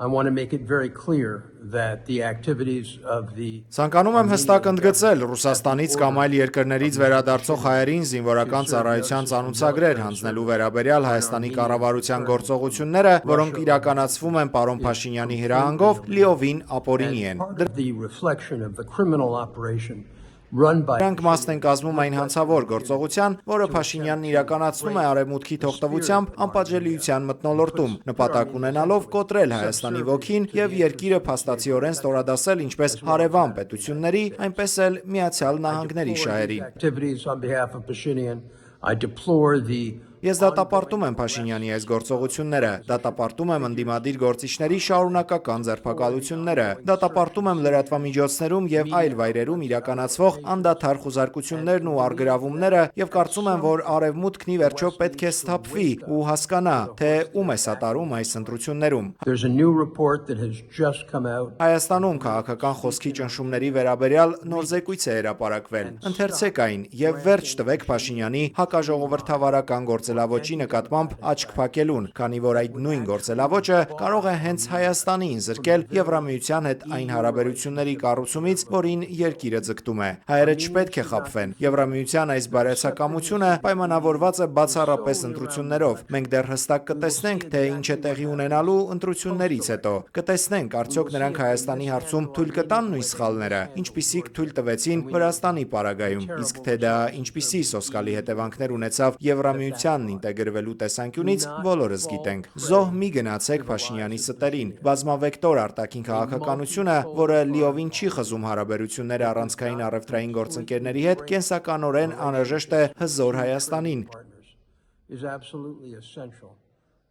I want to make it very clear that the activities of the Ցանկանում եմ հստակ ընդգծել Ռուսաստանից կամ այլ երկրներից վերադարձող հայերին զինվորական ծառայության ծանուցագրեր հանձնելու վերաբերյալ Հայաստանի կառավարության գործողությունները, որոնք իրականացվում են պարոն Փաշինյանի հրահանգով, լիովին ապօրինի են։ the reflection of the criminal operation run by Դրանք մասն են կազմում այն հանցավոր գործողության, որը Փաշինյանն իրականացնում է արևմուտքի թողտվությամբ անպատժելիության մթնոլորտում, նպատակ ունենալով կոտրել Հայաստանի ոգին եւ երկիրը փաստացիորեն ստորադասել ինչպես հարևան պետությունների, այնպես էլ Միացյալ Նահանգների շահերին։ activities on behalf of Pashinyan. I deplore the Ես դատապարտում եմ Փաշինյանի այս գործողությունները, դատապարտում եմ ընդդիմադիր գործիչների շարունակական ձերբակալությունները, դատապարտում եմ լրատվամիջոցներում եւ այլ վայրերում իրականացվող անդադար խուզարկություններն ու առգրավումները եւ կարծում եմ, որ Արևմուտքն ի վերջո պետք է սթափվի ու հասկանա, թե ում է սատարում այս ընտրություններում։ there's a new report that has just come out. Հայաստանում քաղաքական խոսքի ճնշումների վերաբերյալ նոր զեկույց է հրապարակվել։ Ընթերցեք այն եւ վերջ տվեք Փաշինյանի հակաժողովրդավարական գործելավոճի նկատմամբ աչք փակելուն, քանի որ այդ նույն գործելավոճը կարող է հենց Հայաստանին զրկել Եվրամիության հետ այն հարաբերությունների կառուցումից, որին երկիրը ձգտում է։ Հայերը չպետք է խաբվեն։ Եվրամիության այս բարյացակամությունը պայմանավորված է բացառապես ընտրություններով։ Մենք դեռ հստակ կտեսնենք, թե ինչ է տեղի ունենալու ընտրություններից հետո։ Կտեսնենք, արդյոք նրանք Հայաստանի հարցում թույլ կտան նույն սխալները, ինչպիսիք թույլ տվեցին Վրաստանի պարագայում, իսկ թե դա ինչպիսի սոսկալի հետևանքներ ունեցավ Եվրամիությանն ինտեգրվելու տեսանկյունից բոլորս գիտենք։ Զոհ մի գնացեք Փաշինյանի ստերին։ Բազմավեկտոր արտաքին քաղաքականությունը, որը լիովին չի խզում հարաբերությունները առանցքային առևտրային գործընկերների հետ, կենսականորեն անհրաժեշտ է հզոր Հայաստանին։ Is absolutely essential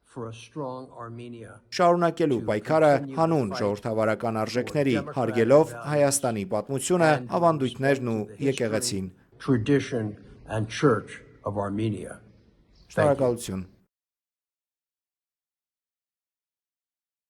for a strong Armenia. Շարունակելու պայքարը հանուն ժողովրդավարական արժեքների, հարգելով Հայաստանի պատմությունը, ավանդույթներն ու եկեղեցին։ Tradition and church of Armenia. Շնորհակալություն։